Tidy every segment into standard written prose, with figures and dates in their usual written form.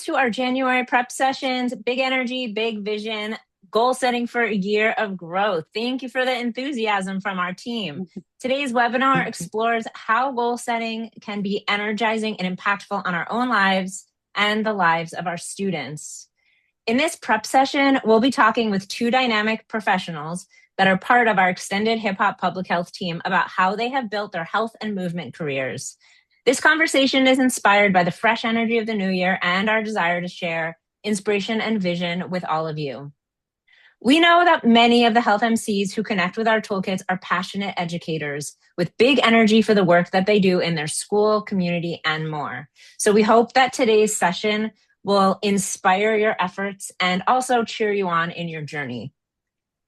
to our January prep sessions. Big energy, big vision, goal setting for a year of growth. Thank you for the enthusiasm from our team. Today's webinar explores how goal setting can be energizing and impactful on our own lives and the lives of our students. In this prep session, we'll be talking with two dynamic professionals that are part of our extended Hip Hop Public Health team about how they have built their health and movement careers. This conversation is inspired by the fresh energy of the new year and our desire to share inspiration and vision with all of you. We know that many of the health MCs who connect with our toolkits are passionate educators with big energy for the work that they do in their school, community, and more. So we hope that today's session will inspire your efforts and also cheer you on in your journey.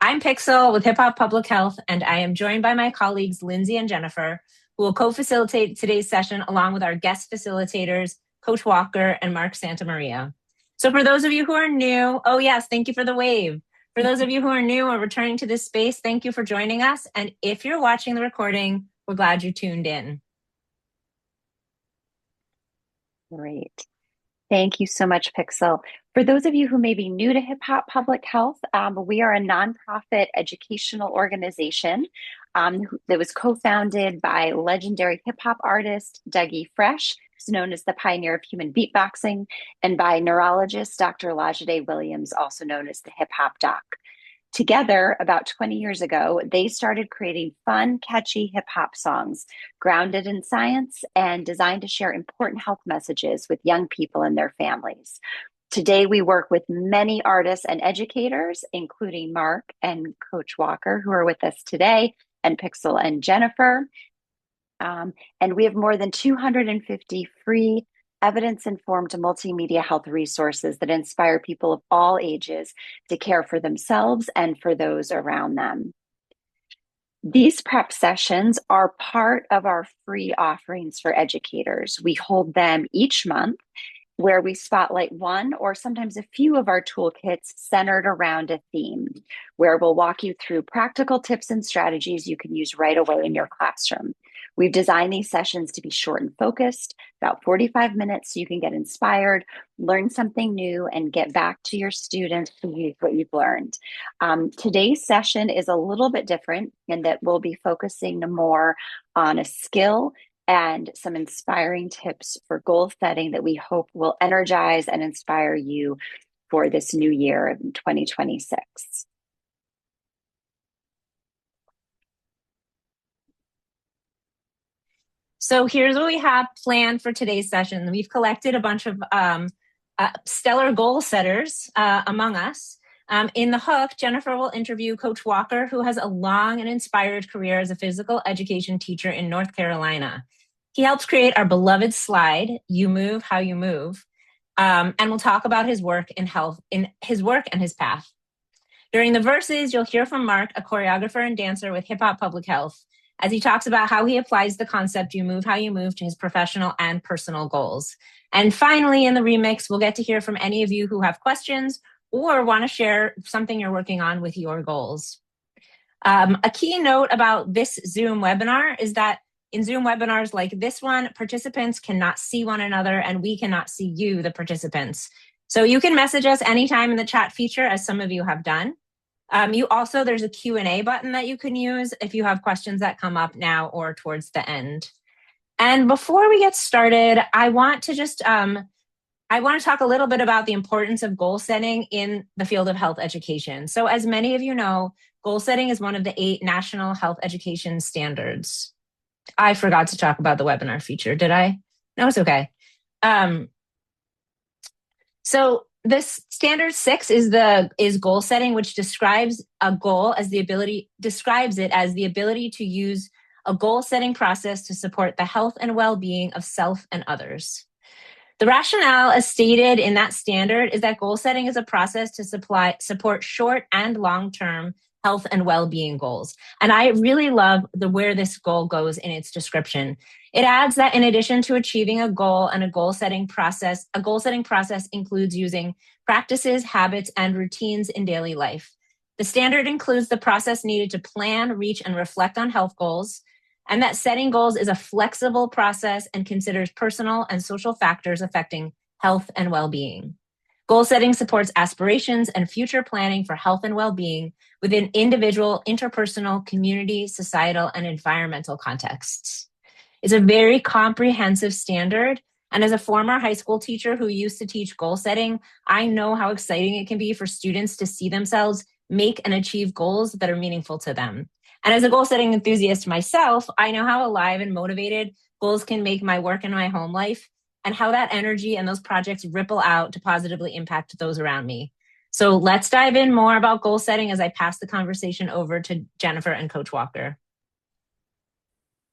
I'm Pixel with Hip Hop Public Health, and I am joined by my colleagues Lindsay and Jennifer, who will co-facilitate today's session along with our guest facilitators, Coach Walker and Mark Santamaria. So for those of you who are new, oh yes, thank you for the wave. For those of you who are new or returning to this space, thank you for joining us. And if you're watching the recording, we're glad you tuned in. Great. Thank you so much, Pixel. For those of you who may be new to Hip Hop Public Health, we are a nonprofit educational organization that was co-founded by legendary hip hop artist Dougie Fresh, who's known as the pioneer of human beatboxing, and by neurologist Dr. Lajide Williams, also known as the Hip Hop Doc. Together, about 20 years ago, they started creating fun, catchy hip hop songs grounded in science and designed to share important health messages with young people and their families. Today, we work with many artists and educators, including Mark and Coach Walker, who are with us today, and Pixel and Jennifer. And we have more than 250 free evidence-informed multimedia health resources that inspire people of all ages to care for themselves and for those around them. These prep sessions are part of our free offerings for educators. We hold them each month, where we spotlight one or sometimes a few of our toolkits centered around a theme, where we'll walk you through practical tips and strategies you can use right away in your classroom. We've designed these sessions to be short and focused, about 45 minutes, so you can get inspired, learn something new, and get back to your students to use what you've learned. Today's session is a little bit different in that we'll be focusing more on a skill and some inspiring tips for goal setting that we hope will energize and inspire you for this new year of 2026. So here's what we have planned for today's session. We've collected a bunch of stellar goal setters among us. In the hook, Jennifer will interview Coach Walker, who has a long and inspired career as a physical education teacher in North Carolina. He helps create our beloved slide, You Move How You Move, and we'll talk about his work in health, in his work and his path. During the verses, you'll hear from Mark, a choreographer and dancer with Hip Hop Public Health, as he talks about how he applies the concept You Move How You Move to his professional and personal goals. And finally, in the remix, we'll get to hear from any of you who have questions or want to share something you're working on with your goals. A key note about this Zoom webinar is that in Zoom webinars like this one, participants cannot see one another and we cannot see you, the participants. So you can message us anytime in the chat feature, as some of you have done. There's a Q&A button that you can use if you have questions that come up now or towards the end. And before we get started, I want to talk a little bit about the importance of goal setting in the field of health education. So as many of you know, goal setting is one of the 8 national health education standards. I forgot to talk about the webinar feature, did I? No, it's okay. So this standard 6 is goal setting, which describes a goal as the ability to use a goal setting process to support the health and well-being of self and others. The rationale as stated in that standard is that goal setting is a process to support short and long-term health and well-being goals. And I really love where this goal goes in its description. It adds that in addition to achieving a goal and a goal setting process includes using practices, habits, and routines in daily life. The standard includes the process needed to plan, reach, and reflect on health goals, and that setting goals is a flexible process and considers personal and social factors affecting health, and well-being. Goal setting supports aspirations and future planning for health and well-being within individual, interpersonal, community, societal, and environmental contexts. It's a very comprehensive standard. And as a former high school teacher who used to teach goal setting, I know how exciting it can be for students to see themselves make and achieve goals that are meaningful to them. And as a goal setting enthusiast myself, I know how alive and motivated goals can make my work and my home life, and how that energy and those projects ripple out to positively impact those around me. So let's dive in more about goal setting as I pass the conversation over to Jennifer and Coach Walker.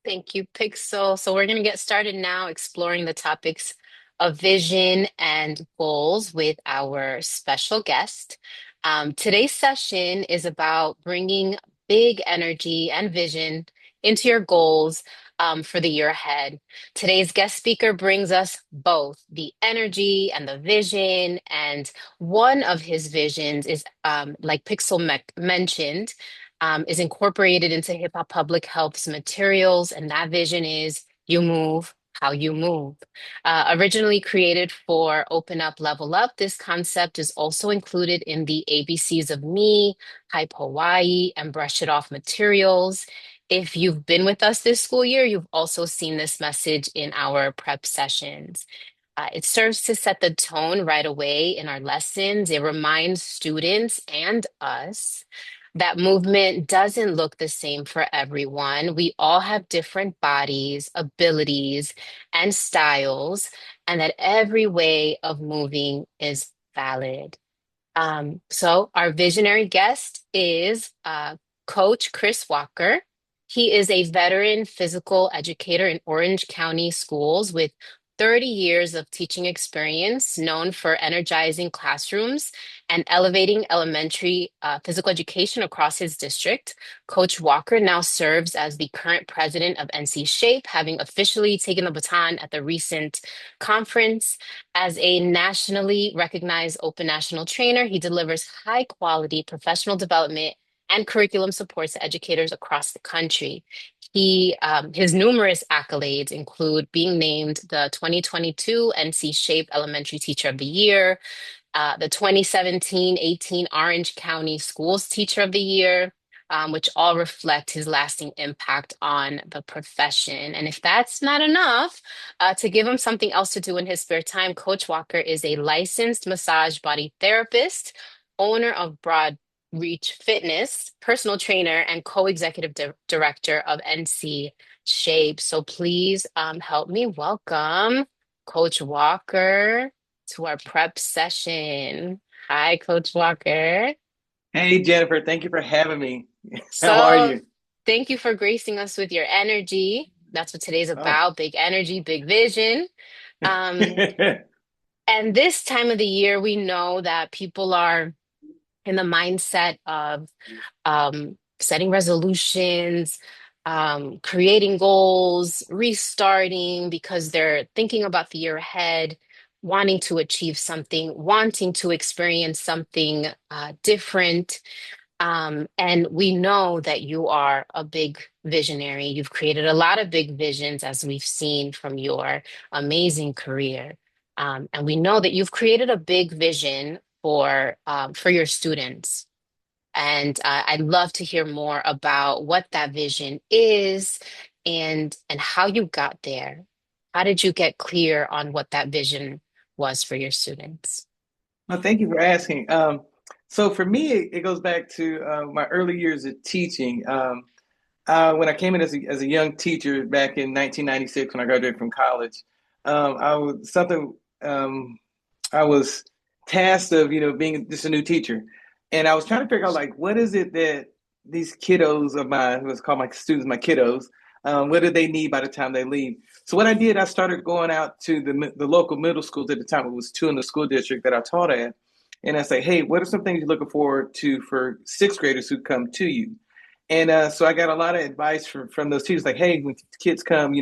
Thank you, Pixel. So we're going to get started now exploring the topics of vision and goals with our special guest. Today's session is about bringing big energy and vision into your goals for the year ahead. Today's guest speaker brings us both the energy and the vision. And one of his visions is, like Pixel mentioned, is incorporated into Hip Hop Public Health's materials, and that vision is you move how you move. Originally created for Open Up, Level Up, this concept is also included in the ABCs of Me, Hype Hawaii, and Brush It Off materials. If you've been with us this school year, you've also seen this message in our prep sessions. It serves to set the tone right away in our lessons. It reminds students and us that movement doesn't look the same for everyone. We all have different bodies, abilities, and styles, and that every way of moving is valid. So our visionary guest is Coach Chris Walker. He is a veteran physical educator in Orange County schools with 30 years of teaching experience, known for energizing classrooms and elevating elementary physical education across his district. Coach Walker now serves as the current president of NC Shape, having officially taken the baton at the recent conference. As a nationally recognized open national trainer, he delivers high quality professional development and curriculum supports to educators across the country. His numerous accolades include being named the 2022 NC Shape Elementary Teacher of the Year, the 2017-18 Orange County Schools Teacher of the Year, which all reflect his lasting impact on the profession. And if that's not enough, to give him something else to do in his spare time, Coach Walker is a licensed massage body therapist, owner of Broad Reach Fitness, personal trainer, and co-executive director of NC Shape. So please help me welcome Coach Walker to our prep session. Hi, Coach Walker. Hey, Jennifer, thank you for having me. How are So you? thank you for gracing us with your energy. That's what today's Oh. about, big energy, big vision. Um, and this time of the year, we know that people are in the mindset of setting resolutions, creating goals, restarting because they're thinking about the year ahead, wanting to achieve something, wanting to experience something different. And we know that you are a big visionary. You've created a lot of big visions, as we've seen from your amazing career. And we know that you've created a big vision for your students. And I'd love to hear more about what that vision is and how you got there. How did you get clear on what that vision was for your students? Well, thank you for asking. So for me, it goes back to my early years of teaching. When I came in as a young teacher back in 1996, when I graduated from college, I was tasked of, being just a new teacher. And I was trying to figure out, like, what is it that these kiddos of mine, who was called my students, my kiddos, what do they need by the time they leave? So what I did, I started going out to the local middle schools at the time. It was two in the school district that I taught at. And I say, hey, what are some things you're looking forward to for sixth graders who come to you? And so I got a lot of advice from those teachers, like, hey, when kids come,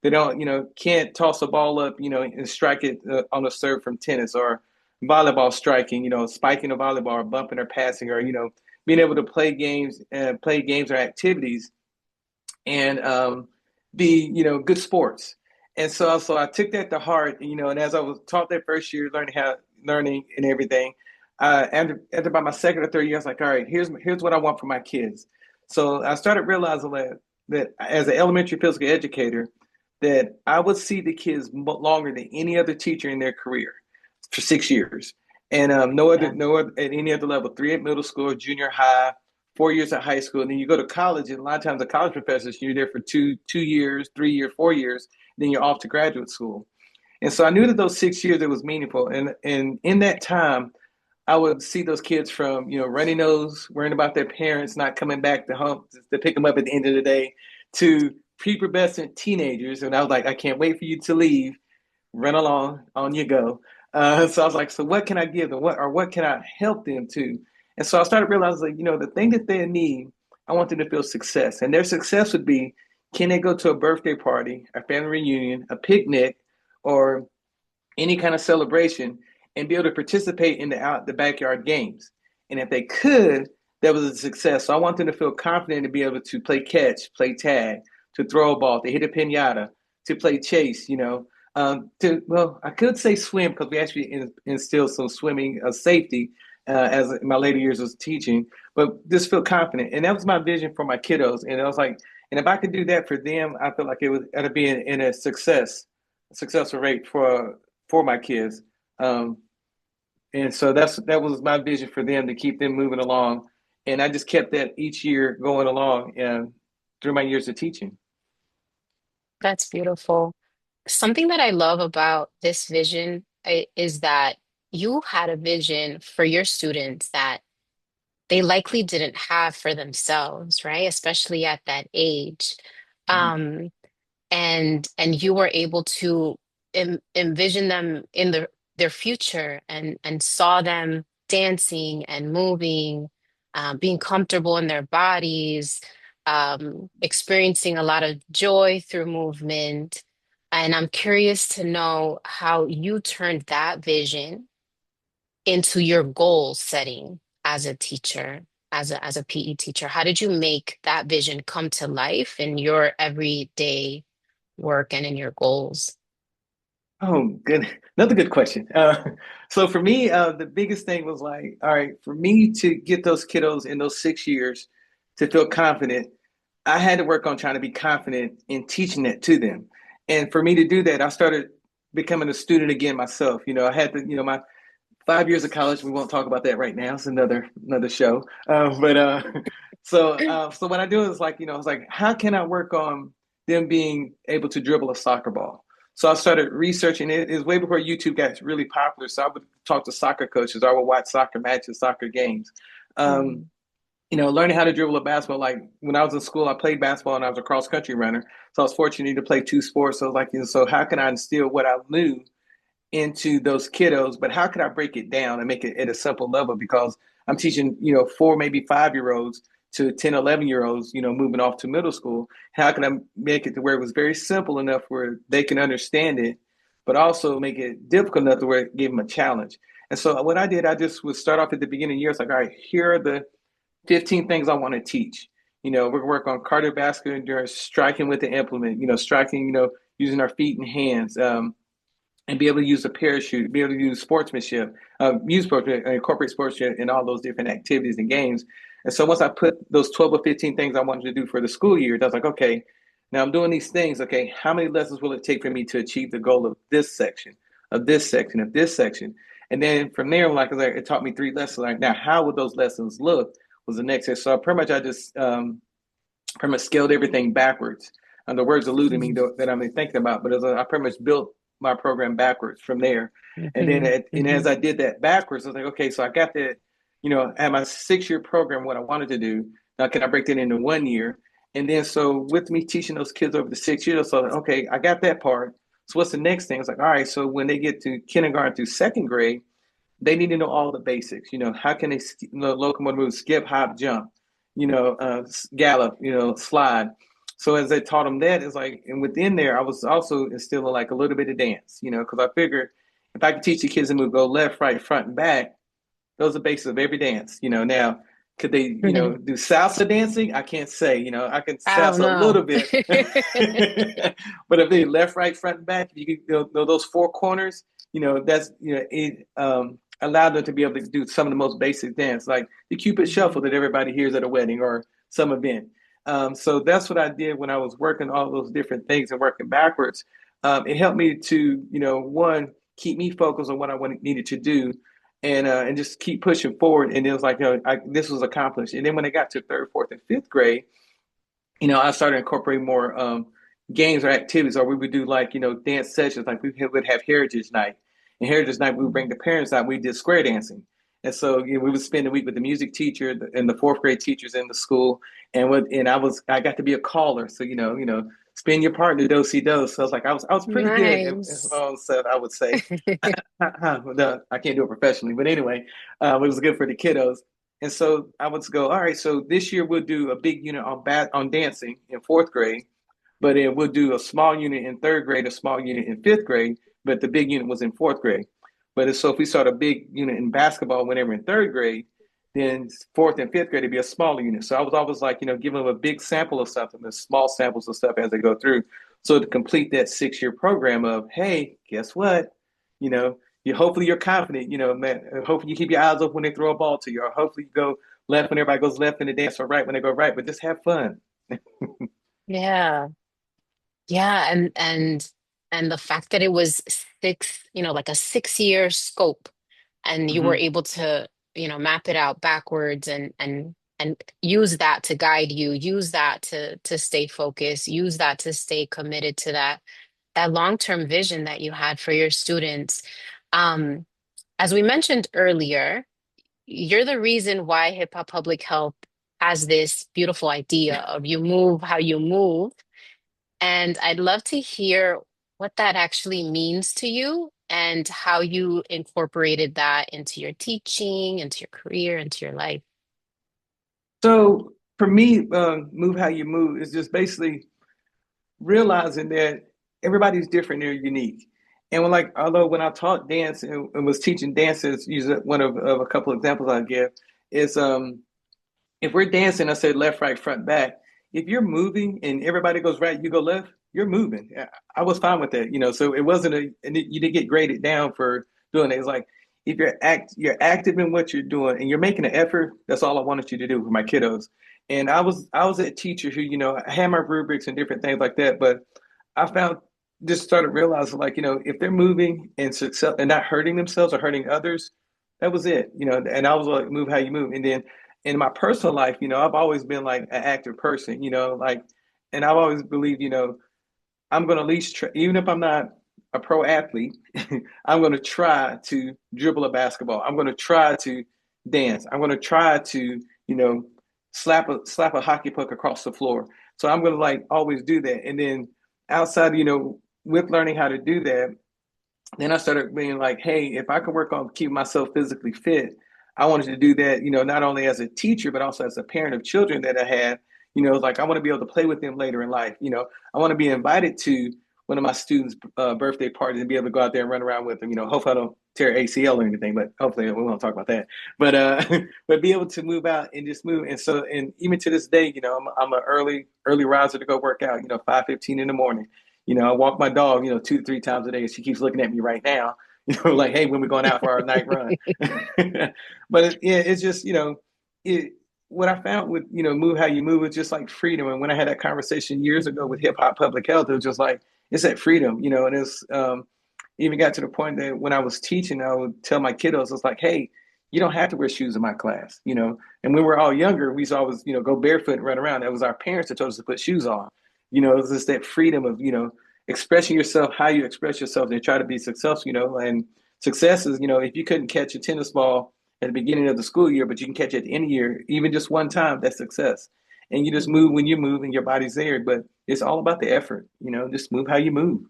they don't, can't toss a ball up, and strike it on a serve from tennis, or volleyball striking, spiking a volleyball, or bumping or passing, or, being able to play games or activities and be, good sports. And so I took that to heart, and as I was taught that first year, learning and everything, after about my second or third year, I was like, all right, here's what I want for my kids. So I started realizing that as an elementary physical educator, that I would see the kids longer than any other teacher in their career for 6 years, and no other at any other level. 3 at middle school, junior high, 4 years at high school, and then you go to college. And a lot of times, the college professors, you're there for 2 years, 3 years, 4 years, then you're off to graduate school. And so I knew that those 6 years, it was meaningful, and in that time, I would see those kids from, runny nose, worrying about their parents not coming back to home to pick them up at the end of the day, to prepubescent teenagers. And I was like, I can't wait for you to leave. Run along, on you go. So I was like, so what can I give them? What can I help them to? And so I started realizing, the thing that they need, I want them to feel success. And their success would be, can they go to a birthday party, a family reunion, a picnic, or any kind of celebration, and be able to participate in the backyard games. And if they could, that was a success. So I want them to feel confident to be able to play catch, play tag, to throw a ball, to hit a pinata, to play chase, I could say swim, because we actually instilled some swimming safety as in my later years was teaching, but just feel confident. And that was my vision for my kiddos. And I was like, and if I could do that for them, I feel like it'd be in a successful rate for my kids. And so that was my vision for them, to keep them moving along. And I just kept that each year going along through my years of teaching. That's beautiful. Something that I love about this vision is that you had a vision for your students that they likely didn't have for themselves, right? Especially at that age. Mhm. Um, and you were able to envision them in their future and saw them dancing and moving, being comfortable in their bodies, experiencing a lot of joy through movement. And I'm curious to know how you turned that vision into your goal setting as a teacher, as a PE teacher. How did you make that vision come to life in your everyday work and in your goals? Oh, good. Another good question. So for me, the biggest thing was like, all right, for me to get those kiddos in those 6 years to feel confident, I had to work on trying to be confident in teaching that to them. And for me to do that, I started becoming a student again myself. I had to, my 5 years of college. We won't talk about that right now. It's another show. But so what I do is like, I was like, how can I work on them being able to dribble a soccer ball? So I started researching it. It was way before YouTube got really popular. So I would talk to soccer coaches. I would watch soccer matches, soccer games. Um, Mm. Learning how to dribble a basketball. Like when I was in school, I played basketball and I was a cross country runner. So I was fortunate to play two sports. So I was like, so how can I instill what I knew into those kiddos, but how can I break it down and make it at a simple level? Because I'm teaching, 4, maybe 5 year olds to 10, 11 year olds, moving off to middle school. How can I make it to where it was very simple enough where they can understand it, but also make it difficult enough to where it gave them a challenge? And so what I did, I just would start off at the beginning of the year. It's like, all right, here are the 15 things I want to teach. We're going to work on cardiovascular endurance, striking with the implement, striking, using our feet and hands. And be able to use a parachute, be able to use sportsmanship, incorporate sportsmanship in all those different activities and games. And so once I put those 12 or 15 things I wanted to do for the school year, I was like, okay, now I'm doing these things. Okay, how many lessons will it take for me to achieve the goal of this section, of this section, of this section? And then from there, it taught me 3 lessons. Like, now, how would those lessons look? Was the next. So pretty much I just pretty much scaled everything backwards. And the words eluding me that I'm thinking about, but I pretty much built my program backwards from there. And then, Mhm, and as mhm. I did that backwards, I was like, okay, so I got that, at my 6 year program, what I wanted to do. Now, can I break that into 1 year? And then, so with me teaching those kids over the 6 years, so okay, I got that part. So what's the next thing? It's like, all right, so when they get to kindergarten through second grade, they need to know all the basics. How can they locomotive move, skip, hop, jump, gallop, slide. So as they taught them that, it's like, and within there, I was also instilling like a little bit of dance, because I figured if I could teach the kids to move, go left, right, front, and back, those are basics of every dance. Now, Could they, do salsa dancing? I can't say, I can I don't salsa a little know. bit. But if they left, right, front, and back, you can, those four corners, that's, it allowed them to be able to do some of the most basic dance, like the Cupid Shuffle that everybody hears at a wedding or some event. So that's what I did when I was working all those different things and working backwards. It helped me to, one, keep me focused on what I needed to do, and just keep pushing forward. And it was like, this was accomplished. And then when it got to third, fourth, and fifth grade, I started incorporating more games or activities, or we would do like, dance sessions. Like we would have Heritage Night. And Heritage Night, we would bring the parents out. We did square dancing. And so we would spend the week with the music teacher and the fourth grade teachers in the school. And I got to be a caller. So, spin your partner, do-si-do. So I was like, I was pretty good at my Nice. own stuff, I would say. I can't do it professionally, but anyway, it was good for the kiddos. And so I would go, all right, so this year we'll do a big unit on dancing in fourth grade, but then we'll do a small unit in third grade, a small unit in fifth grade, but the big unit was in fourth grade. So if we start a big unit in basketball whenever in third grade, then fourth and fifth grade it'd be a smaller unit. So I was always like, giving them a big sample of something, the small samples of stuff as they go through. So to complete that 6-year program of, hey, guess what? Hopefully you're confident, man. Hopefully you keep your eyes open when they throw a ball to you, or hopefully you go left when everybody goes left in the dance, or right when they go right, but just have fun. Yeah. Yeah, and the fact that it was six, like a 6-year scope, and you were Mm-hmm. able to, map it out backwards and use that to guide you, use that to stay focused, use that to stay committed to that long-term vision that you had for your students. Um, as we mentioned earlier, you're the reason why Hip Hop Public Health has this beautiful idea of you move how you move. And I'd love to hear what that actually means to you and how you incorporated that into your teaching, into your career, into your life. So for me, move how you move is just basically realizing that everybody's different, they're unique. And although when I taught dance and was teaching dances, use one of a couple of examples I give is if we're dancing, I said left, right, front, back. If you're moving and everybody goes right, you go left, you're moving. I was fine with that, So it wasn't you didn't get graded down for doing it. It's like if you're active in what you're doing and you're making an effort. That's all I wanted you to do for my kiddos. And I was a teacher who, I had my rubrics and different things like that, but I found just started realizing if they're moving and success and not hurting themselves or hurting others, that was it, And I was like, move how you move, and then in my personal life, I've always been like an active person, and I've always believed, I'm going to at least try, even if I'm not a pro athlete, I'm going to try to dribble a basketball. I'm going to try to dance. I'm going to try to, slap a hockey puck across the floor. So I'm going to like always do that. And then outside, with learning how to do that, then I started being like, hey, if I can work on keeping myself physically fit, I wanted to do that, not only as a teacher, but also as a parent of children that I had, like I want to be able to play with them later in life. I want to be invited to one of my students' birthday parties and be able to go out there and run around with them. Hopefully I don't tear ACL or anything, but hopefully we won't talk about that. But but be able to move out and just move. And so, and even to this day, I'm an early riser to go work out. 5:15 in the morning. I walk my dog, 2 to 3 times a day. She keeps looking at me right now, like, hey, when we're going out for our night run. But it's just, what I found with, move how you move is just like freedom. And when I had that conversation years ago with Hip Hop Public Health, it was just like, it's that freedom, and it's even got to the point that when I was teaching, I would tell my kiddos, it's like, hey, you don't have to wear shoes in my class, And when we were all younger, we used to always, go barefoot and run around. It was our parents that told us to put shoes on. It's just that freedom of, expressing yourself, how you express yourself and try to be successful, and success is, if you couldn't catch a tennis ball at the beginning of the school year, but you can catch it at the end of the year, even just one time, that's success. And you just move when you move and your body's there, but it's all about the effort, just move how you move.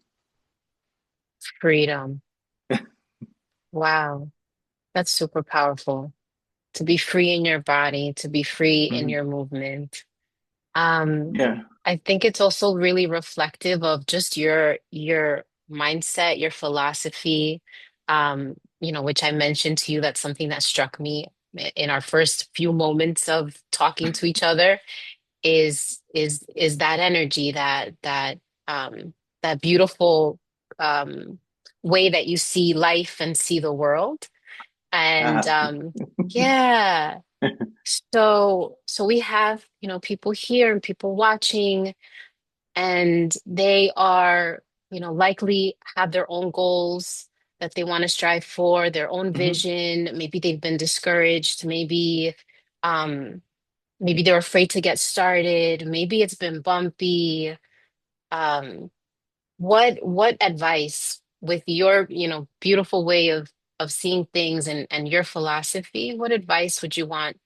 Freedom. Wow, that's super powerful. To be free in your body, to be free in Mhm. your movement. Um, Yeah. I think it's also really reflective of just your mindset, your philosophy, which I mentioned to you. That's something that struck me in our first few moments of talking to each other is that energy, um that beautiful um way that you see life and see the world. And Uh, yeah, so we have, people here and people watching, and they are, likely have their own goals that they want to strive for, their own mhm. vision. Maybe they've been discouraged, um maybe they're afraid to get started, maybe it's been bumpy. um what advice, with your, beautiful way of seeing things and your philosophy, what advice would you want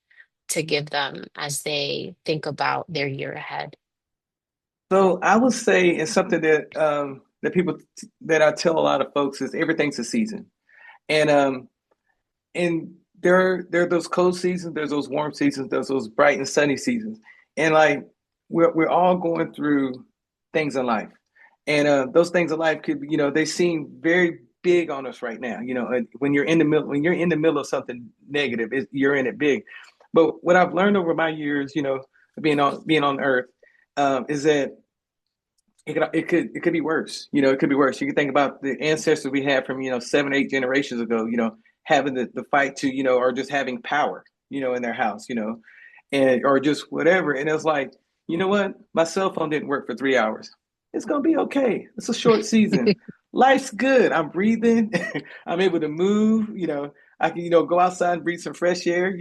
to give them as they think about their year ahead? So I would say it's something that people that I tell a lot of folks is everything's a season, and and there are those cold seasons, there's those warm seasons, there's those bright and sunny seasons, and like we're all going through things in life, and those things in life could they seem very big on us right now. When you're in the middle of something negative, you're in it big. But what I've learned over my years, being on Earth, is that it could be worse. It could be worse. You can think about the ancestors we had from 7 8 generations ago. Having the fight to or just having power in their house. And or just whatever. And it's like, you know what? My cell phone didn't work for 3 hours. It's gonna be okay. It's a short season. Life's good. I'm breathing. I'm able to move. I can go outside and breathe some fresh air.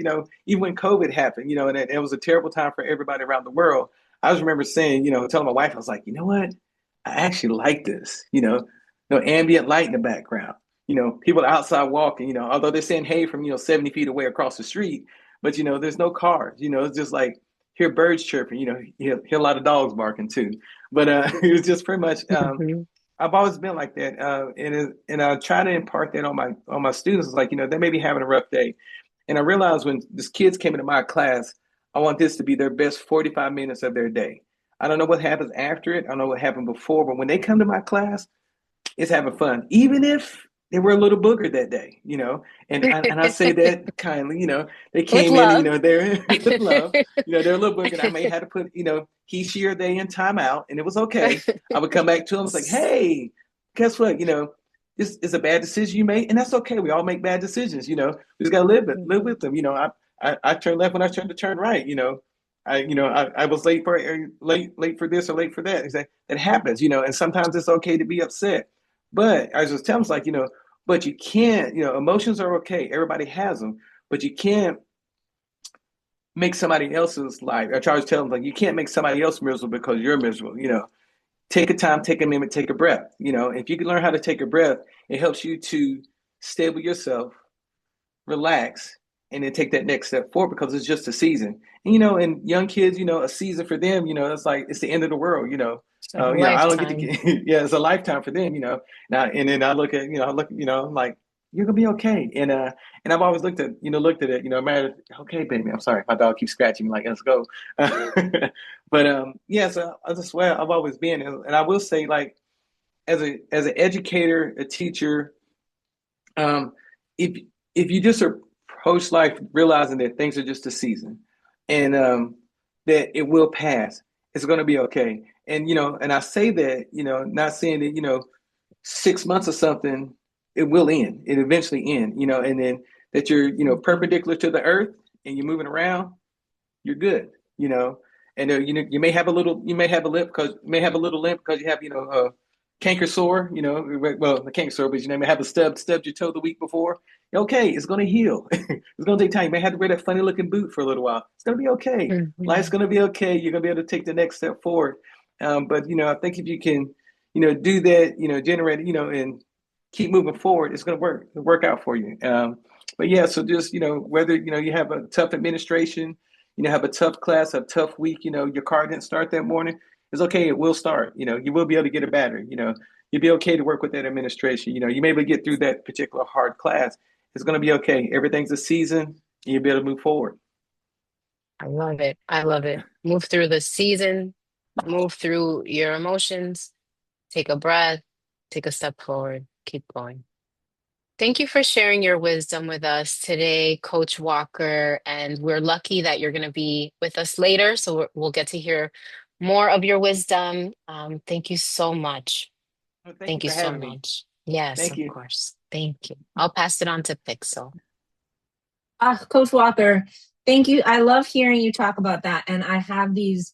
Even when COVID happened. And it was a terrible time for everybody around the world. I just remember saying, telling my wife, I was like, you know what? I actually like this. No ambient light in the background. People outside walking. Although they're saying hey from 70 feet away across the street, but there's no cars. It's just like hear birds chirping. Hear a lot of dogs barking too. But it was just pretty much. Mhm. I've always been like that, and I try to impart that on my students. It's like they may be having a rough day, and I realized when these kids came into my class, I want this to be their best 45 minutes of their day. I don't know what happens after it. I don't know what happened before, but when they come to my class, it's having fun, even if they were a little booger that day. And I say that kindly. They With came in, love. they're with love. They're a little booger. And I may have to put, he, she, or they in timeout, and it was okay. I would come back to them. It's like, hey, guess what? This is a bad decision you made, and that's okay. We all make bad decisions. We just gotta live with them. I turn left when I turn to turn right. I was late for this or late for that. It happens. And sometimes it's okay to be upset. But I was just telling them, like, but you can't, emotions are okay. Everybody has them, but you can't make somebody else's life. I try to tell them, like, you can't make somebody else miserable because you're miserable. Take a time, take a minute, take a breath. If you can learn how to take a breath, it helps you to stay with yourself, relax, and then take that next step forward because it's just a season. And young kids, a season for them, it's like it's the end of the world. It's like a I don't get to lifetime. get, yeah, it's a lifetime for them. Now and then I look at, I'm like, you're gonna be okay. And I've always looked at it, matter. Okay, baby, I'm sorry, my dog keeps scratching me, like, let's go. But yeah, so that's where I've always been, and I will say, like, as an educator, a teacher, um, if if you just approach life realizing that things are just a season, and that it will pass, it's going to be okay. And I say that, not saying that 6 months or something, it will end. It eventually end. And then that you're Mhm. perpendicular to the earth and you're moving around, you're good. And you may have a little, you may have a little limp because you have a canker sore. Well, the canker sore, but may have a stubbed your toe the week before. Okay, it's gonna heal. It's gonna take time. You may have to wear that funny looking boot for a little while. It's gonna be okay. Life's Mhm. gonna be okay. You're gonna be able to take the next step forward. But I think if you can, do that, generate, and keep moving forward, it's gonna work out for you. But yeah, so just whether you have a tough administration, have a tough class, a tough week, your car didn't start that morning, it's okay, it will start. You will be able to get a battery. You'll be okay to work with that administration. You may be able to get through that particular hard class. It's going to be okay. Everything's a season, and you'll be able to move forward. I love it. I love it. Move through the season, move through your emotions, take a breath, take a step forward, keep going. Thank you for sharing your wisdom with us today, Coach Walker. And we're lucky that you're going to be with us later. So we'll get to hear more of your wisdom. Thank you so much. Well, thank you Thank you for so having me. much. Yes, Thank of you. course. Thank you. I'll pass it on to Pixel. Coach Walker, thank you. I love hearing you talk about that. And I have these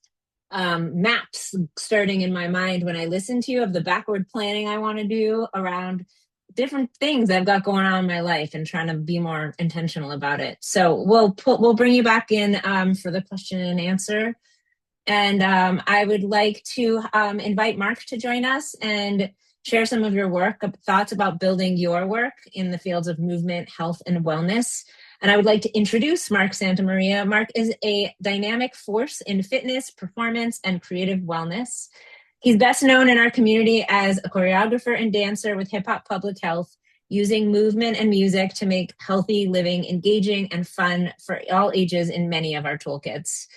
maps starting in my mind when I listen to you of the backward planning I want to do around different things I've got going on in my life and trying to be more intentional about it. So we'll bring you back in for the question and answer. And I would like to invite Mark to join us and share some of your work, thoughts about building your work in the fields of movement, health, and wellness. And I would like to introduce Mark Santamaria. Mark is a dynamic force in fitness, performance, and creative wellness. He's best known in our community as a choreographer and dancer with Hip Hop Public Health, using movement and music to make healthy living engaging and fun for all ages in many of our toolkits.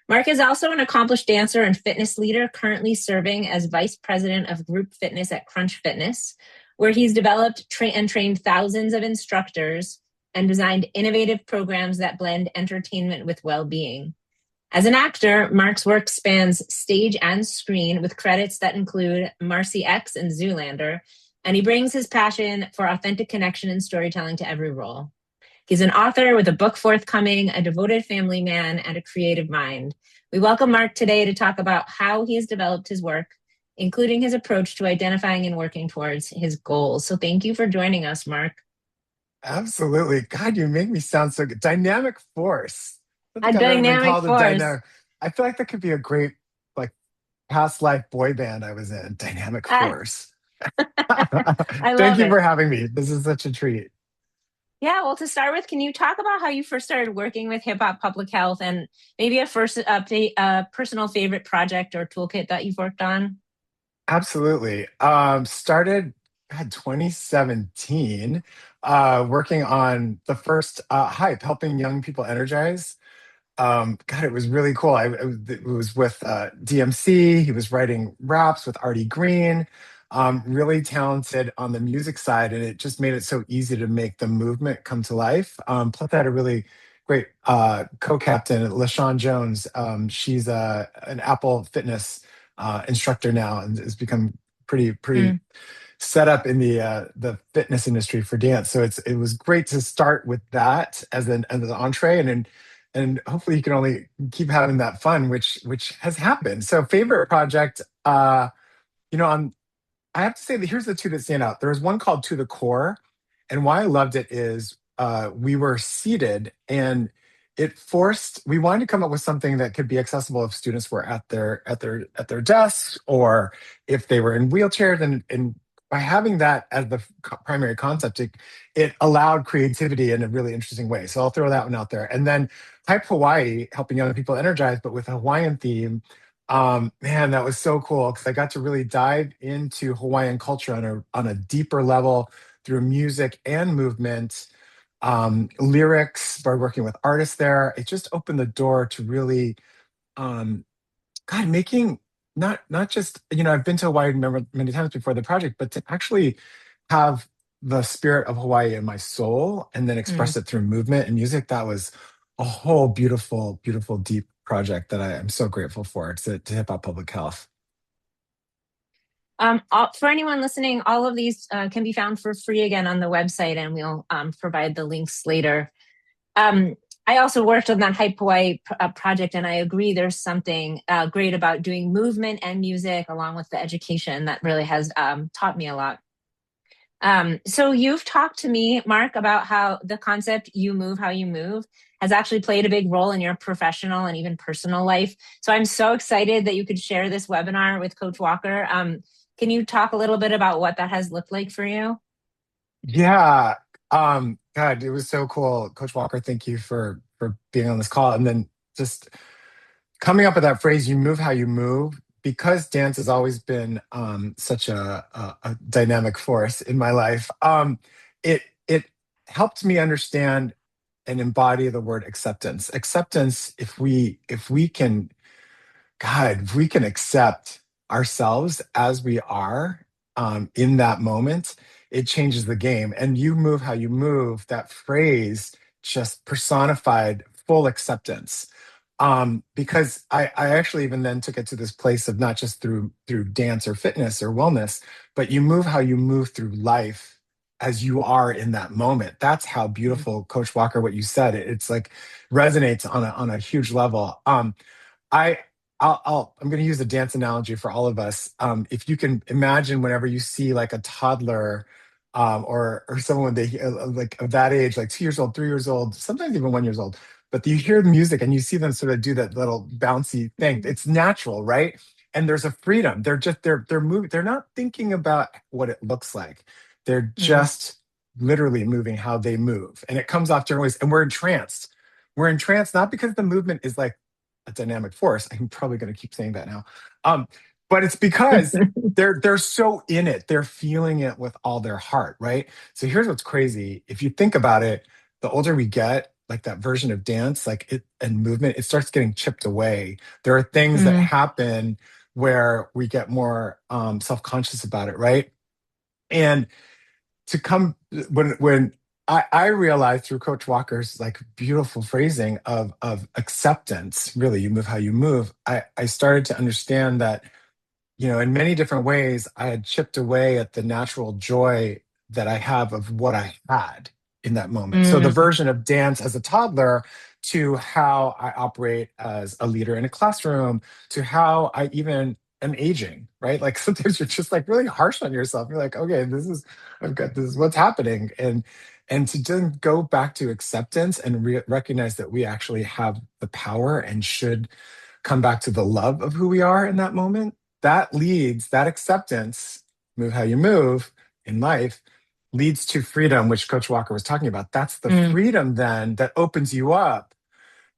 Mark is also an accomplished dancer and fitness leader, currently serving as vice president of group fitness at Crunch Fitness, where he's developed and trained thousands of instructors and designed innovative programs that blend entertainment with well-being. As an actor, Mark's work spans stage and screen with credits that include Marcy X and Zoolander, and he brings his passion for authentic connection and storytelling to every role. He's an author with a book forthcoming, a devoted family man, and a creative mind. We welcome Mark today to talk about how he has developed his work, including his approach to identifying and working towards his goals. So thank you for joining us, Mark. Absolutely. God, you make me sound so good. Dynamic force. I don't A think I've ever been dynamic called a force. dynamic. I feel like that could be a great, like, past life boy band I was in. Dynamic Ah, force. I Thank love you it. for having me. This is such a treat. Yeah, well, to start with, can you talk about how you first started working with Hip Hop Public Health and maybe a first update, personal favorite project or toolkit that you've worked on? Absolutely. Started 2017, working on the first hype, helping young people energize. God, it was really cool. It was with DMC. He was writing raps with Artie Green. Really talented on the music side, and it just made it so easy to make the movement come to life. Plus, I had a really great co-captain, LaShawn Jones. She's an Apple Fitness instructor now, and has become pretty set up in the fitness industry for dance. So it was great to start with that as an entree, and hopefully you can only keep having that fun, which has happened. So favorite project, you know, I have to say that here's the two that stand out. There was one called To the Core, and why I loved it is we were seated, and we wanted to come up with something that could be accessible if students were at their desks, or if they were in wheelchairs, and by having that as the primary concept, it allowed creativity in a really interesting way. So I'll throw that one out there. And then Type Hawaii, helping young people energize, but with a Hawaiian theme. Man, that was so cool because I got to really dive into Hawaiian culture on a deeper level through music and movement, lyrics, by working with artists there. It just opened the door to really, um, God, making not just, I've been to Hawaii many times before the project, but to actually have the spirit of Hawaii in my soul and then express it through movement and music. That was a whole beautiful, beautiful, deep project that I am so grateful for to Hip Hop Public Health. For anyone listening, all of these can be found for free again on the website, and we'll provide the links later. I also worked on that Hype Hawaii project, and I agree there's something great about doing movement and music along with the education that really has taught me a lot. So you've talked to me, Mark, about how the concept "you move how you move" has actually played a big role in your professional and even personal life. So I'm so excited that you could share this webinar with Coach Walker. Can you talk a little bit about what that has looked like for you? Yeah. God, it was so cool. Coach Walker, thank you for being on this call. And then just coming up with that phrase, you move how you move, because dance has always been such a dynamic force in my life. It helped me understand and embody the word acceptance. Acceptance, if we can, God, if we can accept ourselves as we are in that moment, it changes the game. And you move how you move, that phrase just personified full acceptance. Because I actually even then took it to this place of not just through dance or fitness or wellness, but you move how you move through life as you are in that moment. That's how beautiful, Coach Walker, what you said. It's like resonates on a huge level. I I'm going to use a dance analogy for all of us. If you can imagine, whenever you see like a toddler, or someone they like of that age, like 2 years old, 3 years old, sometimes even 1 years old, but you hear the music and you see them sort of do that little bouncy thing. It's natural, right? And there's a freedom. They're moving. They're not thinking about what it looks like. They're just literally moving how they move, and it comes off different ways. And we're entranced. We're entranced not because the movement is like a dynamic force. I'm probably going to keep saying that now. But it's because they're so in it. They're feeling it with all their heart, right? So here's what's crazy. If you think about it, the older we get, like that version of dance, like it and movement, it starts getting chipped away. There are things that happen where we get more self-conscious about it, right? And to come when I realized through Coach Walker's like beautiful phrasing of acceptance, really, you move how you move. I started to understand that, in many different ways, I had chipped away at the natural joy that I have of what I had in that moment. So the version of dance as a toddler to how I operate as a leader in a classroom to how I even am aging, right? Like sometimes you're just like really harsh on yourself. You're like, okay, this is what's happening. And to then go back to acceptance and recognize that we actually have the power and should come back to the love of who we are in that moment. That acceptance, move how you move in life, leads to freedom, which Coach Walker was talking about. That's the freedom then that opens you up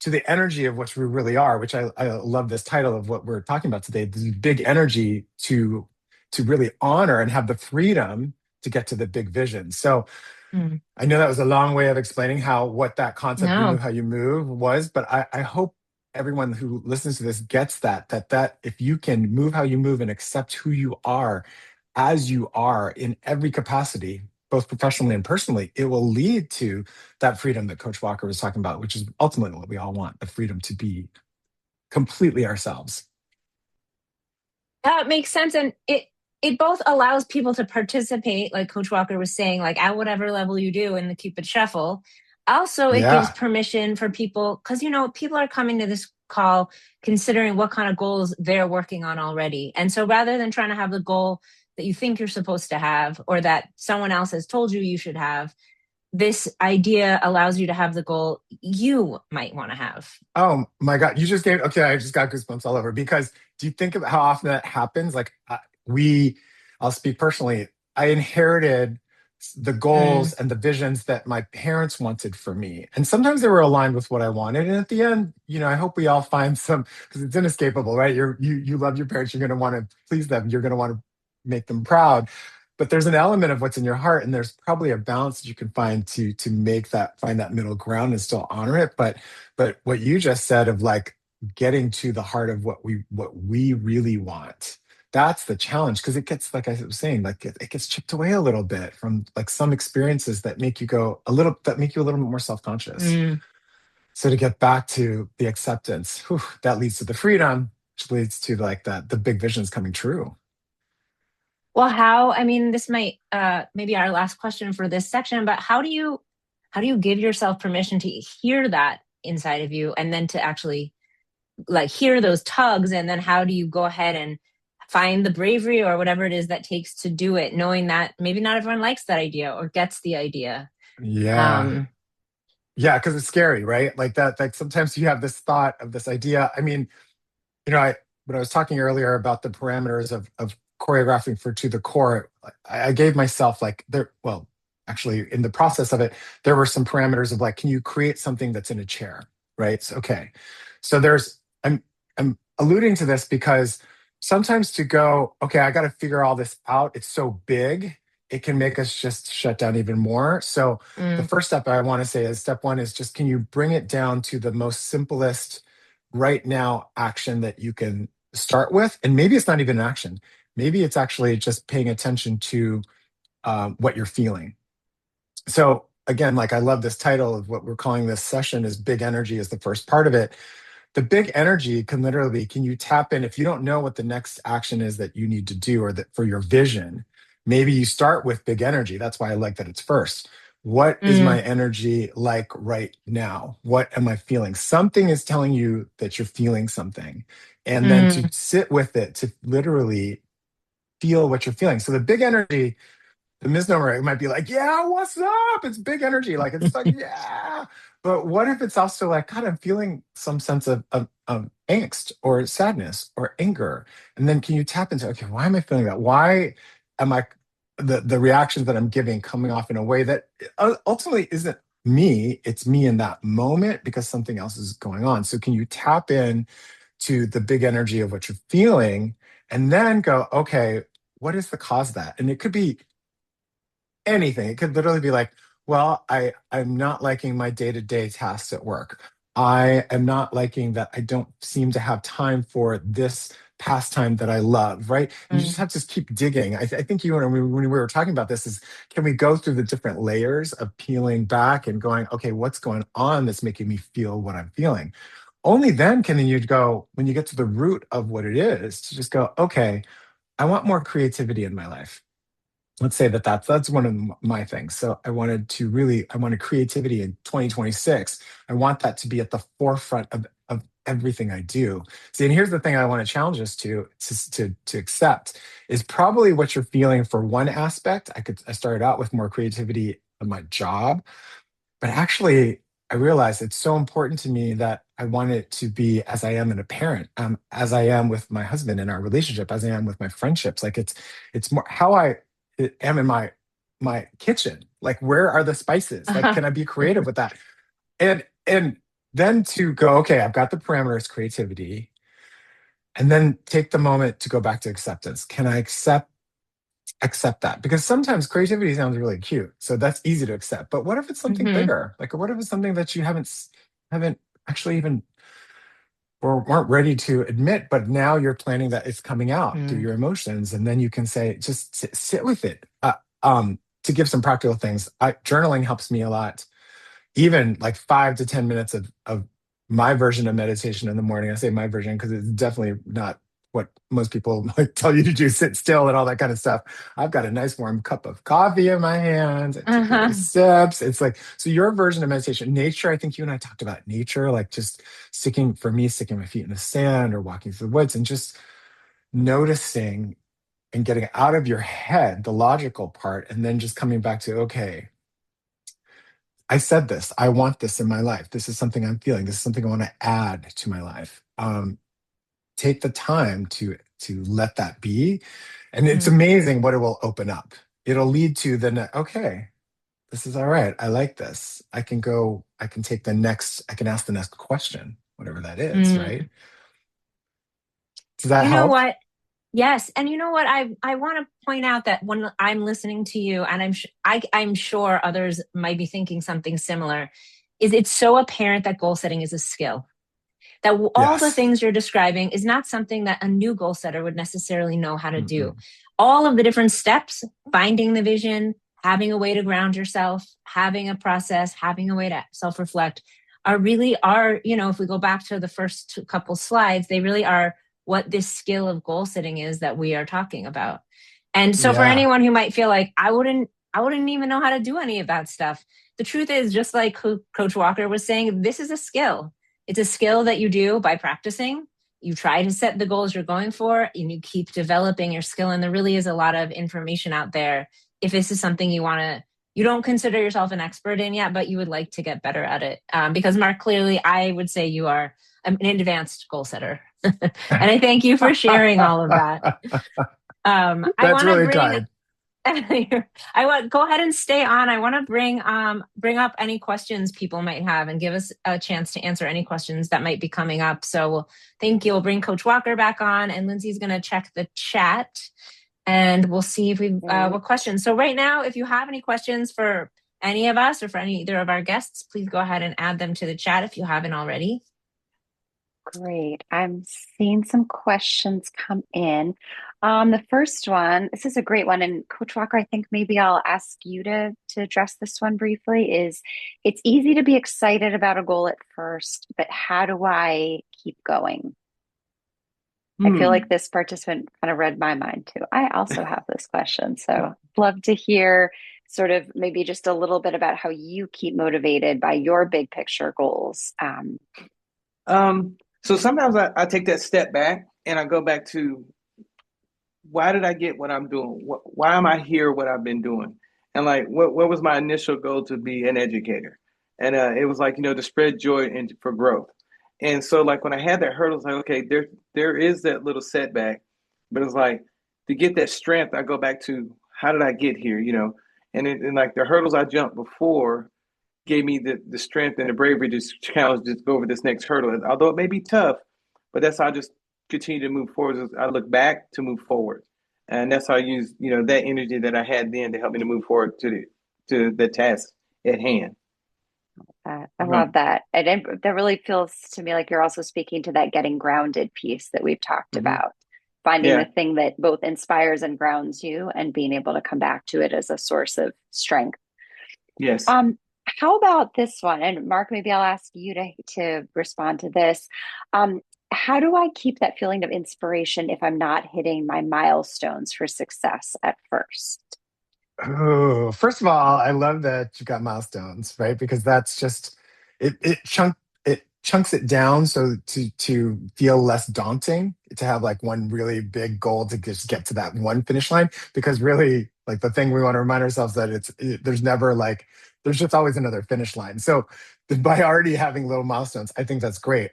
to the energy of what we really are, which I love this title of what we're talking about today, this big energy to really honor and have the freedom to get to the big vision. So I know that was a long way of explaining what that concept, you move how you move, was, but I hope everyone who listens to this gets that if you can move how you move and accept who you are as you are in every capacity, both professionally and personally, it will lead to that freedom that Coach Walker was talking about, which is ultimately what we all want, the freedom to be completely ourselves. That makes sense. And it both allows people to participate, like Coach Walker was saying, like at whatever level you do in the Cupid Shuffle. Also, it gives permission for people, because, people are coming to this call considering what kind of goals they're working on already. And so rather than trying to have the goal that you think you're supposed to have or that someone else has told you should have, this idea allows you to have the goal you might want to have. Oh my God. I just got goosebumps all over, because do you think about how often that happens? Like I'll speak personally. I inherited the goals and the visions that my parents wanted for me. And sometimes they were aligned with what I wanted. And at the end, I hope we all find some, because it's inescapable, right? You love your parents. You're going to want to please them. You're going to want to make them proud. But there's an element of what's in your heart, and there's probably a balance that you can find to find that middle ground and still honor it. But what you just said of like getting to the heart of what we really want, that's the challenge, because it gets, like I was saying, like it gets chipped away a little bit from like some experiences that make you a little bit more self-conscious. So to get back to the acceptance, that leads to the freedom, which leads to like the big visions coming true. Well, this might maybe our last question for this section, but how do you give yourself permission to hear that inside of you, and then to actually like hear those tugs, and then how do you go ahead and find the bravery or whatever it is that takes to do it, knowing that maybe not everyone likes that idea or gets the idea? Yeah. Because it's scary, right? Like that, like sometimes you have this thought of this idea. When I was talking earlier about the parameters of choreographing for To the Core, I gave myself actually in the process of it, there were some parameters of like, can you create something that's in a chair, right? So, okay. So I'm alluding to this because sometimes to go, okay, I got to figure all this out. It's so big, it can make us just shut down even more. So the first step I want to say is step one is just, can you bring it down to the most simplest right now action that you can start with? And maybe it's not even an action. Maybe it's actually just paying attention to what you're feeling. So again, like I love this title of what we're calling this session is big energy is the first part of it. The big energy can literally, can you tap in if you don't know what the next action is that you need to do or that for your vision, maybe you start with big energy. That's why I like that it's first. What is my energy like right now? What am I feeling? Something is telling you that you're feeling something. And then to sit with it, to literally feel what you're feeling. So the big energy, the misnomer, it might be like, yeah, what's up? It's big energy. Like, it's like, yeah. But what if it's also like, God, I'm feeling some sense of angst or sadness or anger. And then can you tap into, okay, why am I feeling that? Why am I, the reactions that I'm giving coming off in a way that ultimately isn't me, it's me in that moment because something else is going on. So can you tap in to the big energy of what you're feeling and then go, okay, what is the cause of that? And it could be anything. It could literally be like, well, I'm not liking my day-to-day tasks at work. I am not liking that I don't seem to have time for this pastime that I love, right? And you just have to keep digging. I think you and when we were talking about this is, can we go through the different layers of peeling back and going, okay, what's going on that's making me feel what I'm feeling? Only then can you go, when you get to the root of what it is, to just go, okay, I want more creativity in my life. Let's say that's one of my things. So I wanted creativity in 2026. I want that to be at the forefront of everything I do. See, and here's the thing I want to challenge us to accept is probably what you're feeling for one aspect. I started out with more creativity in my job, but actually I realized it's so important to me that I want it to be as I am in a parent, as I am with my husband in our relationship, as I am with my friendships. Like it's more how I am in my kitchen. Like, where are the spices? Like, can I be creative with that? And then to go, okay, I've got the parameters, creativity, and then take the moment to go back to acceptance. Can I accept that? Because sometimes creativity sounds really cute, so that's easy to accept. But what if it's something bigger? Like, what if it's something that you haven't actually even or weren't ready to admit, but now you're planning that it's coming out through your emotions, and then you can say, just sit with it. To give some practical things, journaling helps me a lot. Even like 5 to 10 minutes of my version of meditation in the morning. I say my version because it's definitely not what most people like tell you to do, sit still and all that kind of stuff. I've got a nice warm cup of coffee in my hands. I take little sips. It's like, so your version of meditation, nature, I think you and I talked about nature, like just sticking my feet in the sand or walking through the woods and just noticing and getting out of your head, the logical part, and then just coming back to, okay, I said this. I want this in my life. This is something I'm feeling. This is something I want to add to my life. Take the time to let that be, and it's amazing what it will open up. It'll lead to okay, this is all right. I like this. I can go. I can take the next. I can ask the next question, whatever that is. Right? Does that You know help? what? Yes, and you know what? I want to point out that when I'm listening to you, and I'm sure others might be thinking something similar, is it's so apparent that goal setting is a skill. That all the Yes. things you're describing is not something that a new goal setter would necessarily know how to do. All of the different steps, finding the vision, having a way to ground yourself, having a process, having a way to self-reflect are, if we go back to the first couple slides, they really are what this skill of goal setting is that we are talking about. And so for anyone who might feel like I wouldn't even know how to do any of that stuff, the truth is, just like Coach Walker was saying, this is a skill. It's a skill that you do by practicing. You try to set the goals you're going for, and you keep developing your skill. And there really is a lot of information out there. If this is something you don't consider yourself an expert in yet, but you would like to get better at it. Because Mark, clearly, I would say you are an advanced goal setter. And I thank you for sharing all of that. That's really kind. Go ahead and stay on. I want to bring up any questions people might have and give us a chance to answer any questions that might be coming up. So thank you. We'll bring Coach Walker back on, and Lindsay's going to check the chat, and we'll see if we what questions. So right now, if you have any questions for any of us or for either of our guests, please go ahead and add them to the chat if you haven't already. Great. I'm seeing some questions come in. The first one, this is a great one. And Coach Walker, I think maybe I'll ask you to address this one briefly, is it's easy to be excited about a goal at first, but how do I keep going? I feel like this participant kind of read my mind too. I also have this question. So love to hear sort of maybe just a little bit about how you keep motivated by your big picture goals. So sometimes I take that step back and I go back to why did I get what I'm doing? Why am I here? What I've been doing, and like what was my initial goal to be an educator? And it was like to spread joy and for growth. And so like when I had that hurdle, it's like okay, there is that little setback, but it's like to get that strength, I go back to how did I get here? And like the hurdles I jumped before gave me the strength and the bravery to challenge, just go over this next hurdle. And although it may be tough, but that's how I just continue to move forward. I look back to move forward, and that's how I use that energy that I had then to help me to move forward to the task at hand. I love that. And that really feels to me like you're also speaking to that getting grounded piece that we've talked about, finding Yeah. the thing that both inspires and grounds you and being able to come back to it as a source of strength. Yes. How about this one? And Mark, maybe I'll ask you to respond to this. How do I keep that feeling of inspiration if I'm not hitting my milestones for success at first? Oh, first of all, I love that you've got milestones, right? Because that's just it chunks it down so to feel less daunting, to have like one really big goal to just get to that one finish line. Because really, like the thing we want to remind ourselves that there's never like there's just always another finish line. So by already having little milestones, I think that's great.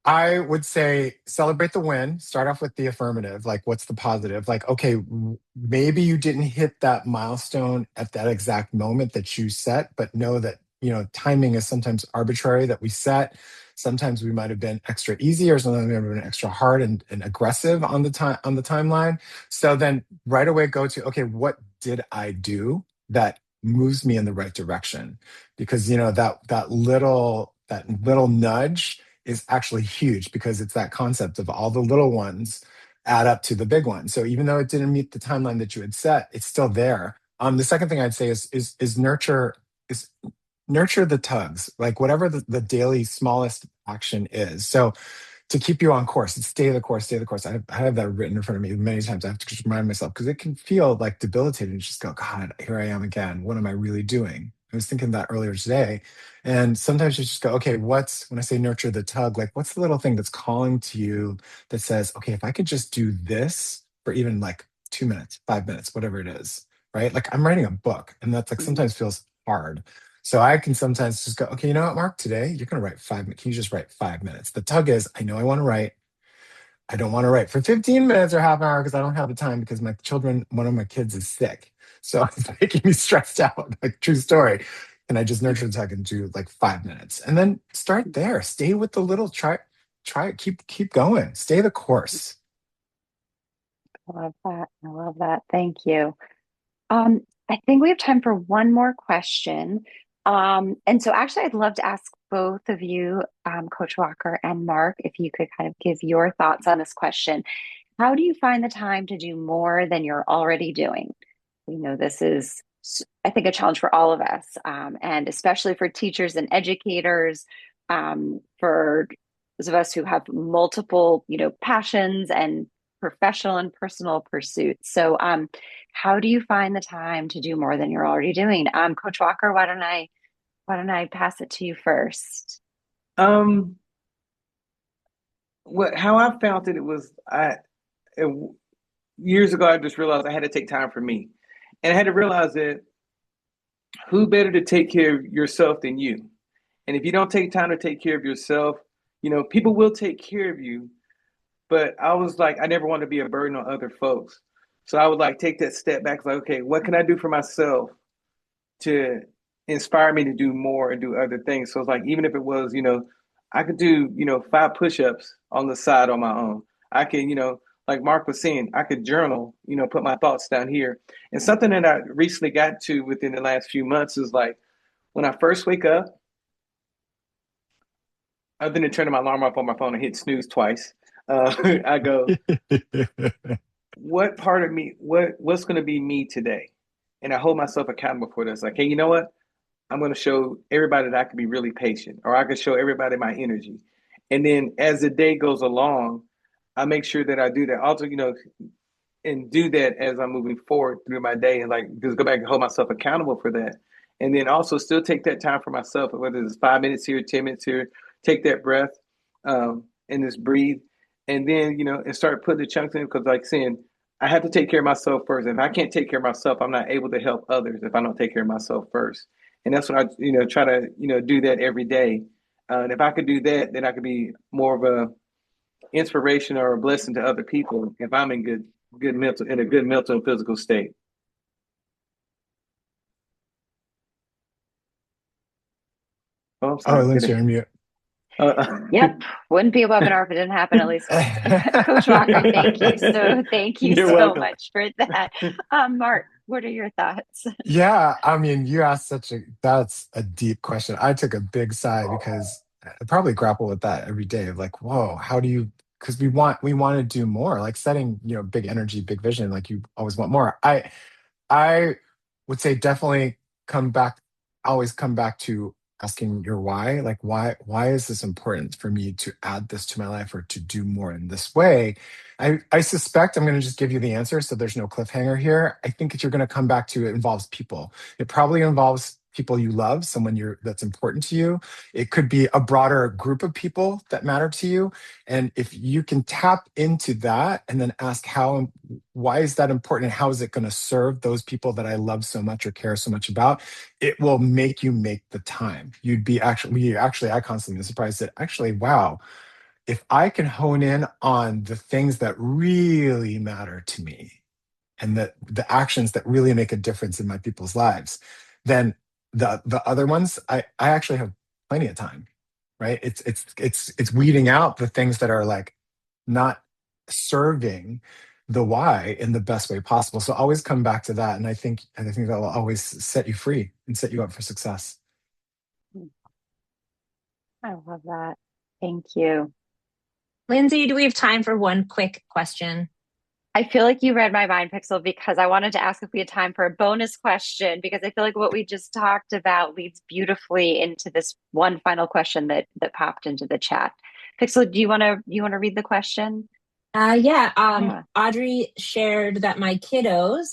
I would say celebrate the win. Start off with the affirmative. Like, what's the positive? Like, okay, maybe you didn't hit that milestone at that exact moment that you set, but know that, timing is sometimes arbitrary that we set. Sometimes we might have been extra easy or sometimes we might have been extra hard and aggressive on the timeline. So then right away go to, okay, what did I do that moves me in the right direction? Because, that little nudge is actually huge because it's that concept of all the little ones add up to the big one. So even though it didn't meet the timeline that you had set, it's still there. The second thing I'd say is nurture the tugs, like whatever the daily smallest action is. So to keep you on course, it's stay the course, stay the course. I have that written in front of me many times. I have to just remind myself because it can feel like debilitating to just go, God, here I am again. What am I really doing? I was thinking that earlier today. And sometimes you just go, okay, when I say nurture the tug, like what's the little thing that's calling to you that says, okay, if I could just do this for even like 2 minutes, 5 minutes, whatever it is, right? Like I'm writing a book and that's like sometimes feels hard. So I can sometimes just go, okay, you know what, Mark, today you're going to write 5 minutes. Can you just write 5 minutes? The tug is, I know I want to write. I don't want to write for 15 minutes or half an hour because I don't have the time because one of my kids is sick. So it's making me stressed out. Like true story. And I just nurture the tug and do like 5 minutes. And then start there. Stay with the little try it, keep going. Stay the course. I love that. I love that. Thank you. I think we have time for one more question. And so actually I'd love to ask both of you, Coach Walker and Mark, if you could kind of give your thoughts on this question. How do you find the time to do more than you're already doing? We know this is, I think, a challenge for all of us, and especially for teachers and educators, for those of us who have multiple, passions and professional and personal pursuits. So, how do you find the time to do more than you're already doing? Coach Walker, why don't I pass it to you first? Um, how I found it was it, years ago I just realized I had to take time for me, and I had to realize that who better to take care of yourself than you? And if you don't take time to take care of yourself, people will take care of you. But I was like, I never want to be a burden on other folks. So I would like take that step back, like, okay, what can I do for myself to inspire me to do more and do other things? So it's like, even if it was, I could do, 5 push-ups on the side on my own. I can, like Mark was saying, I could journal, put my thoughts down here. And something that I recently got to within the last few months is like, when I first wake up, other than turning my alarm off on my phone and hit snooze twice, I go, what part of me, what's going to be me today? And I hold myself accountable for this. Like, hey, you know what? I'm going to show everybody that I can be really patient, or I can show everybody my energy. And then as the day goes along, I make sure that I do that. Also, and do that as I'm moving forward through my day, and like just go back and hold myself accountable for that. And then also still take that time for myself, whether it's 5 minutes here, 10 minutes here, take that breath, and just breathe. And then, and start putting the chunks in, because like saying, I have to take care of myself first. If I can't take care of myself, I'm not able to help others if I don't take care of myself first. And that's what I, try to, do that every day. And if I could do that, then I could be more of a inspiration or a blessing to other people if I'm in a good mental and physical state. Oh, I'm sorry. Lindsay, you're on mute. Yep, wouldn't be a webinar if it didn't happen at least. Coach Walker, thank you. So thank you so much for that. Mark, what are your thoughts? Yeah, I mean, you asked that's a deep question. I took a big sigh because I probably grapple with that every day of like, whoa, how do you, because we want to do more, like setting, big energy, big vision, like you always want more. I would say definitely always come back to asking your why. Like, why is this important for me to add this to my life or to do more in this way? I suspect I'm going to just give you the answer, so there's no cliffhanger here. I think if you're going to come back to it involves people. It probably involves people you love, that's important to you. It could be a broader group of people that matter to you. And if you can tap into that and then ask why is that important and how is it going to serve those people that I love so much or care so much about, it will make you make the time. I constantly am surprised that actually, wow, if I can hone in on the things that really matter to me and the actions that really make a difference in my people's lives, then the other ones, I actually have plenty of time, right? It's weeding out the things that are like not serving the why in the best way possible. So always come back to that. And I think that will always set you free and set you up for success. I love that. Thank you. Lindsay, do we have time for one quick question? I feel like you read my mind, Pixel, because I wanted to ask if we had time for a bonus question, because I feel like what we just talked about leads beautifully into this one final question that popped into the chat. Pixel, do you want to read the question? Yeah. Audrey shared that my kiddos,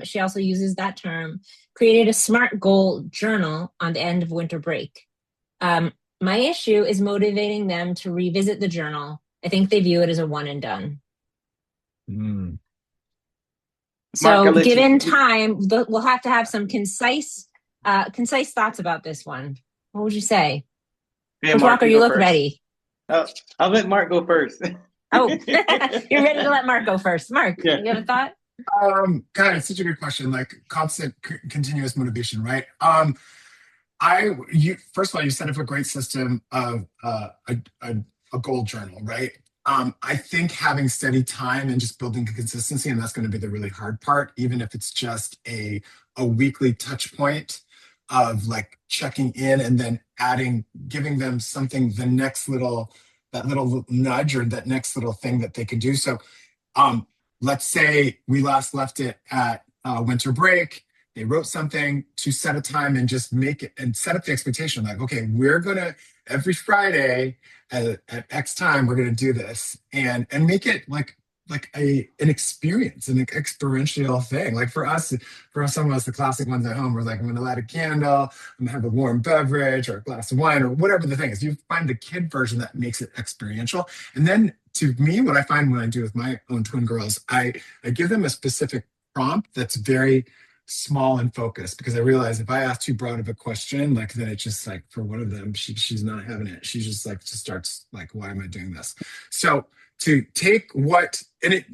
she also uses that term, created a SMART goal journal on the end of winter break. My issue is motivating them to revisit the journal. I think they view it as a one and done. So Mark, given time, we'll have to have some concise thoughts about this one. What would you say? Yeah, Coach Walker, you look ready. I'll let Mark go first. Oh, you're ready to let Mark go first. Mark, You have a thought? God, it's such a good question. Like constant, continuous motivation, right? First of all, you set up a great system of a goal journal, right? I think having steady time and just building consistency, and that's going to be the really hard part, even if it's just a weekly touch point of like checking in and then giving them something, that little nudge or that next little thing that they can do. So let's say we last left it at winter break. They wrote something to set a time and just make it and set up the expectation. Like, okay, we're going to every Friday at X time, we're going to do this and make it like an experience, an experiential thing. Like for some of us, the classic ones at home, we're like, I'm going to light a candle, I'm going to have a warm beverage or a glass of wine or whatever the thing is. You find the kid version that makes it experiential. And then to me, what I find when I do with my own twin girls, I give them a specific prompt that's very small and focused, because I realize if I ask too broad of a question, like then it's just like for one of them, she's not having it. She's just like, just starts like, why am I doing this? So to take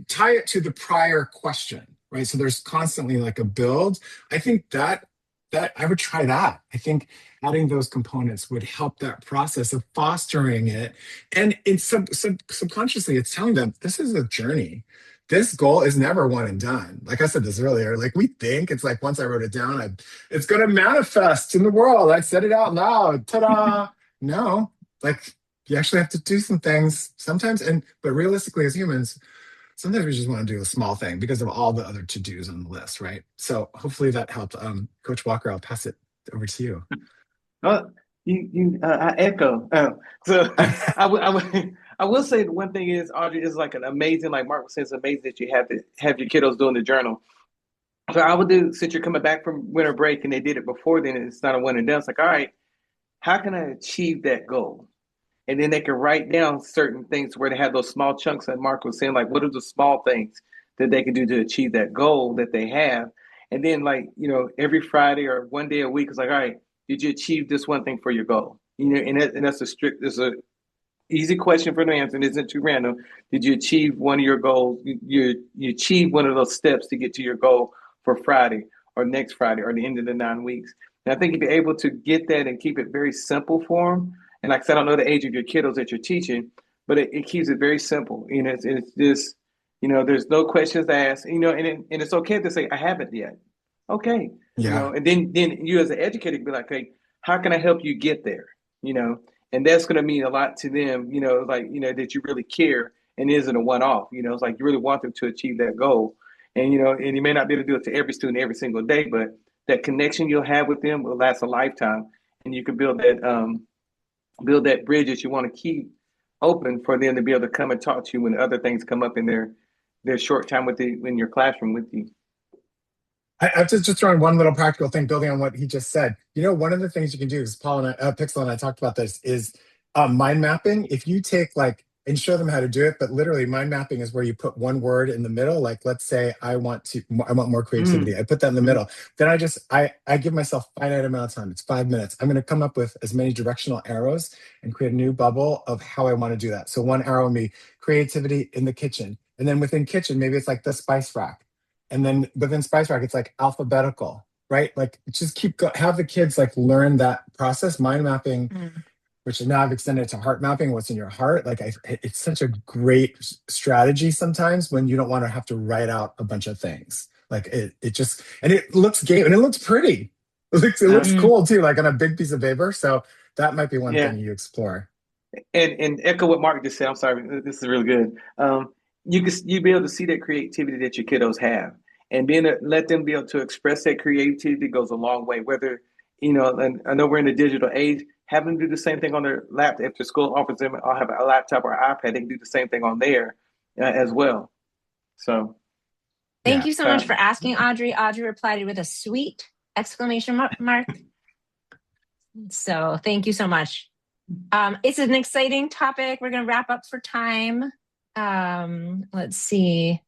tie it to the prior question, right? So there's constantly like a build. I think that I would try that. I think adding those components would help that process of fostering it. And in subconsciously, it's telling them this is a journey. This goal is never one and done. Like I said this earlier, like we think it's like once I wrote it down, it's going to manifest in the world. I said it out loud. Ta-da! No, like you actually have to do some things sometimes. But realistically, as humans, sometimes we just want to do a small thing because of all the other to-dos on the list, right? So hopefully that helped. Coach Walker, I'll pass it over to you. Well, I echo. So I will say the one thing is, Audrey, is like an amazing, like Mark was saying, it's amazing that you have to have your kiddos doing the journal. So I would do, since you're coming back from winter break and they did it before then, it's not a one and done. It's like, all right, how can I achieve that goal? And then they can write down certain things where they have those small chunks that Mark was saying, like what are the small things that they can do to achieve that goal that they have? And then like, every Friday or one day a week, it's like, all right, did you achieve this one thing for your goal? And that's it's a easy question for them to answer and isn't too random. Did you achieve one of your goals? You achieve one of those steps to get to your goal for Friday or next Friday or the end of the 9 weeks. And I think if you're able to get that and keep it very simple for them, and like I said, I don't know the age of your kiddos that you're teaching, but it keeps it very simple. It's just, there's no questions asked, and it's okay to say, I haven't yet. Okay. Yeah. And then you as an educator can be like, hey, how can I help you get there? You know, and that's going to mean a lot to them, like, that you really care and isn't a one-off, it's like you really want them to achieve that goal. And, and you may not be able to do it to every student every single day, but that connection you'll have with them will last a lifetime. And you can build that bridge that you want to keep open for them to be able to come and talk to you when other things come up in their short time in your classroom with you. I have to just throw in one little practical thing, building on what he just said. One of the things you can do is Pixel and I talked about this is mind mapping. If you take and show them how to do it, but literally mind mapping is where you put one word in the middle. Like, let's say I want more creativity. I put that in the middle. Then I give myself a finite amount of time. It's 5 minutes. I'm going to come up with as many directional arrows and create a new bubble of how I want to do that. So one arrow will be creativity in the kitchen. And then within kitchen, maybe it's like the spice rack. And then within Spice Rack, it's like alphabetical, right? Like just have the kids learn that process, mind mapping, which now I've extended to heart mapping, what's in your heart. It's such a great strategy sometimes when you don't want to have to write out a bunch of things. And it looks gay and it looks pretty. It looks cool too, like on a big piece of paper. So that might be one thing you explore. And echo what Mark just said. I'm sorry, this is really good. You be able to see that creativity that your kiddos have, and let them be able to express that creativity goes a long way. Whether and I know we're in the digital age, have them do the same thing on their laptop. If the school offers them, I'll have a laptop or iPad, they can do the same thing on there as well. So, thank you so much for asking, Audrey. Audrey replied with a sweet exclamation mark. So thank you so much. It's an exciting topic. We're going to wrap up for time. Let's see.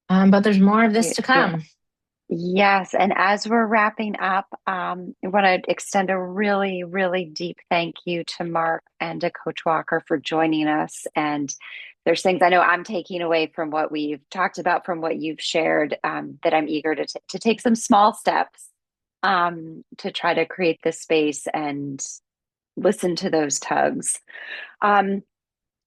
But there's more of this to come. Yes. And as we're wrapping up, I want to extend a really, really deep thank you to Mark and to Coach Walker for joining us. And there's things I know I'm taking away from what we've talked about, from what you've shared, that I'm eager to take some small steps to try to create this space and listen to those tugs.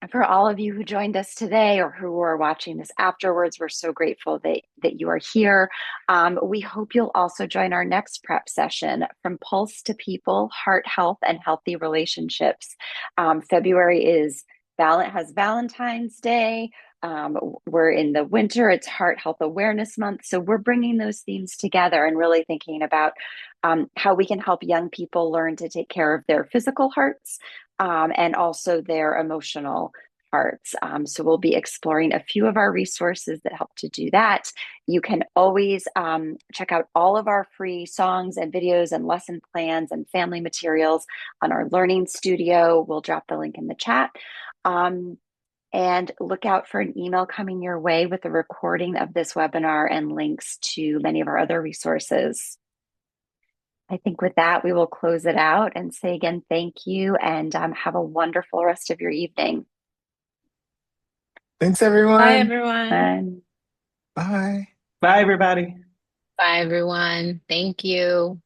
For all of you who joined us today or who are watching this afterwards, we're so grateful that you are here. We hope you'll also join our next prep session, From Pulse to People, Heart Health and Healthy Relationships. February has Valentine's Day. We're in the winter, it's Heart Health Awareness Month. So we're bringing those themes together and really thinking about how we can help young people learn to take care of their physical hearts and also their emotional hearts. So we'll be exploring a few of our resources that help to do that. You can always check out all of our free songs and videos and lesson plans and family materials on our Learning Studio. We'll drop the link in the chat. And look out for an email coming your way with a recording of this webinar and links to many of our other resources. I think with that, we will close it out and say again, thank you, and have a wonderful rest of your evening. Thanks, everyone. Bye, everyone. Bye. Bye, everybody. Bye, everyone. Thank you.